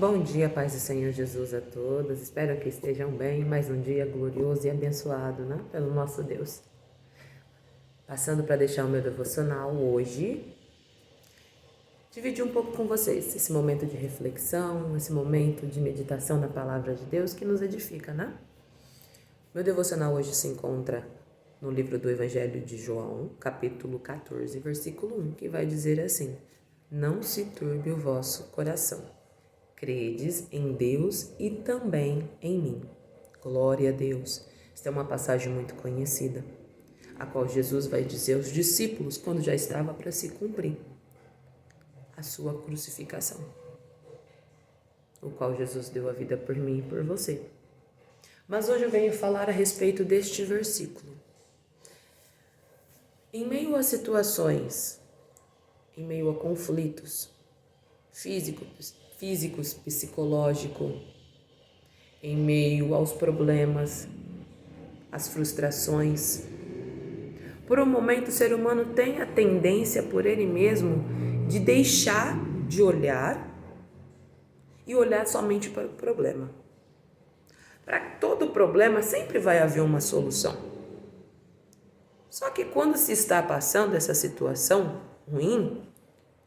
Bom dia, paz do Senhor Jesus a todos. Espero que estejam bem. Mais um dia glorioso e abençoado, né? Pelo nosso Deus. Passando para deixar o meu devocional hoje, dividir um pouco com vocês esse momento de reflexão, esse momento de meditação na palavra de Deus que nos edifica, né? Meu devocional hoje se encontra no livro do Evangelho de João, capítulo 14, versículo 1, que vai dizer assim: Não se turbe o vosso coração. Credes em Deus e também em mim. Glória a Deus. Esta é uma passagem muito conhecida, a qual Jesus vai dizer aos discípulos quando já estava para se cumprir a sua crucificação, o qual Jesus deu a vida por mim e por você. Mas hoje eu venho falar a respeito deste versículo. Em meio a situações, em meio a conflitos físicos, psicológicos, em meio aos problemas, às frustrações. Por um momento, o ser humano tem a tendência por ele mesmo de deixar de olhar e olhar somente para o problema. Para todo problema sempre vai haver uma solução. Só que quando se está passando essa situação ruim,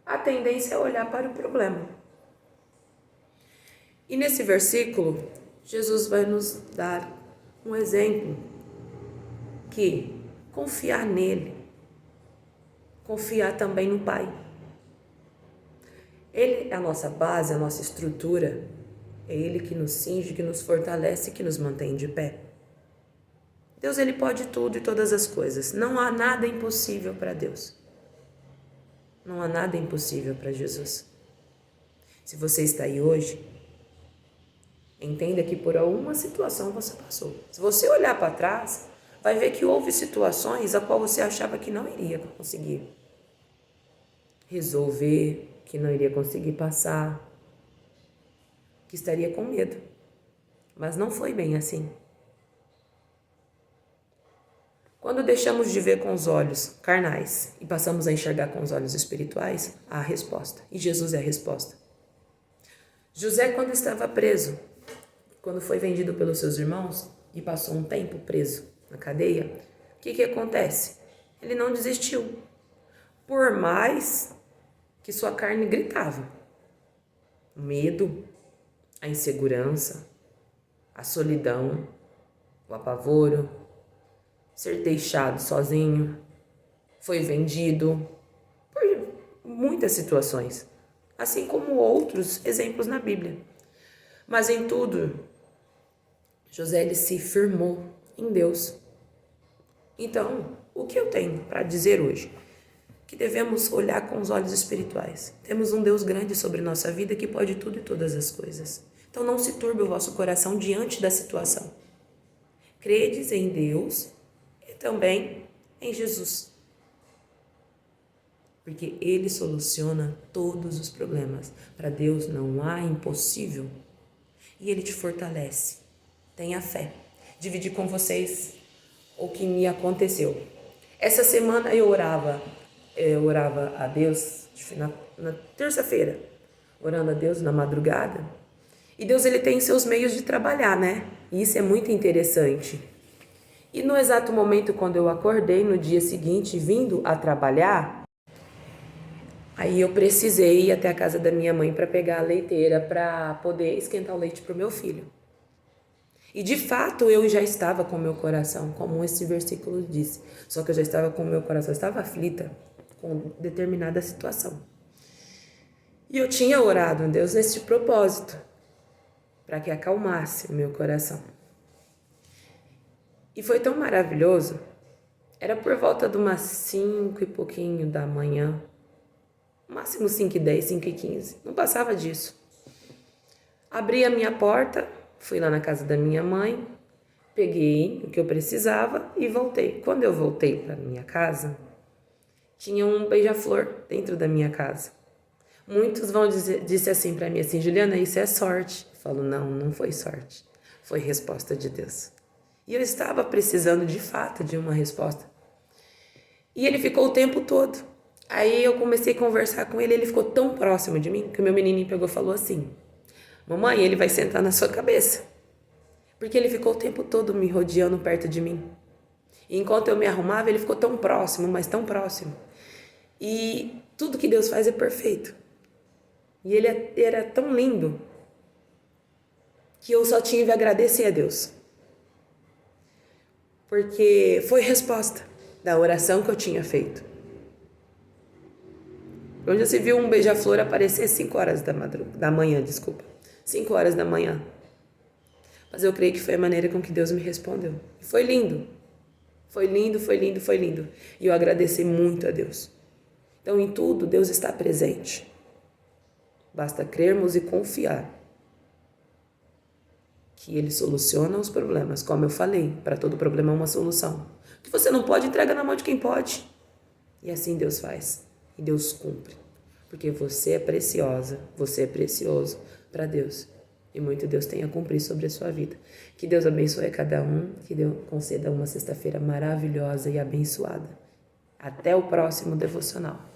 a tendência é olhar para o problema. E nesse versículo, Jesus vai nos dar um exemplo que confiar nele, confiar também no Pai. Ele é a nossa base, a nossa estrutura, é Ele que nos cinge, que nos fortalece, que nos mantém de pé. Deus, Ele pode tudo e todas as coisas. Não há nada impossível para Deus. Não há nada impossível para Jesus. Se você está aí hoje, entenda que por alguma situação você passou. Se você olhar para trás, vai ver que houve situações a qual você achava que não iria conseguir resolver, que não iria conseguir passar, que estaria com medo. Mas não foi bem assim. Quando deixamos de ver com os olhos carnais e passamos a enxergar com os olhos espirituais, há a resposta. E Jesus é a resposta. José, quando estava preso, quando foi vendido pelos seus irmãos e passou um tempo preso na cadeia, o que acontece? Ele não desistiu. Por mais que sua carne gritava. O medo, a insegurança, a solidão, o apavoro, ser deixado sozinho, foi vendido, por muitas situações, assim como outros exemplos na Bíblia. Mas em tudo, José ele se firmou em Deus. Então, o que eu tenho para dizer hoje? Que devemos olhar com os olhos espirituais. Temos um Deus grande sobre nossa vida que pode tudo e todas as coisas. Então não se turbe o vosso coração diante da situação. Credes em Deus e também em Jesus. Porque Ele soluciona todos os problemas. Para Deus não há impossível. E Ele te fortalece. Tenha fé. Dividir com vocês o que me aconteceu. Essa semana eu orava a Deus na terça-feira, orando a Deus na madrugada. E Deus ele tem seus meios de trabalhar, né? E isso é muito interessante. E no exato momento quando eu acordei, no dia seguinte, vindo a trabalhar, aí eu precisei ir até a casa da minha mãe para pegar a leiteira para poder esquentar o leite para o meu filho. E de fato eu já estava com o meu coração, como esse versículo disse. Só que eu já estava com o meu coração, estava aflita com determinada situação. E eu tinha orado a Deus nesse propósito, para que acalmasse o meu coração. E foi tão maravilhoso, era por volta de umas 5 e pouquinho da manhã, máximo 5h10, 5h15, não passava disso. Abri a minha porta, fui lá na casa da minha mãe, peguei o que eu precisava e voltei. Quando eu voltei para minha casa, tinha um beija-flor dentro da minha casa. Muitos vão dizer assim para mim assim, Juliana, isso é sorte. Eu falo, não foi sorte, foi resposta de Deus. E eu estava precisando de fato de uma resposta. E ele ficou o tempo todo. Aí eu comecei a conversar com ele, ele ficou tão próximo de mim que o meu menininho pegou e falou assim, Mamãe, ele vai sentar na sua cabeça. Porque ele ficou o tempo todo me rodeando perto de mim. E enquanto eu me arrumava, ele ficou tão próximo, mas tão próximo. E tudo que Deus faz é perfeito. E ele era tão lindo que eu só tive a agradecer a Deus. Porque foi resposta da oração que eu tinha feito. Onde você viu um beija-flor aparecer 5 horas da manhã, 5 horas da manhã. Mas eu creio que foi a maneira com que Deus me respondeu. E foi lindo. Foi lindo, foi lindo, foi lindo. E eu agradeci muito a Deus. Então, em tudo, Deus está presente. Basta crermos e confiar que Ele soluciona os problemas. Como eu falei, para todo problema há uma solução. O que você não pode, entrega na mão de quem pode. E assim Deus faz. E Deus cumpre. Porque você é preciosa, você é precioso para Deus. E muito Deus tem a cumprir sobre a sua vida. Que Deus abençoe a cada um, que Deus conceda uma sexta-feira maravilhosa e abençoada. Até o próximo devocional.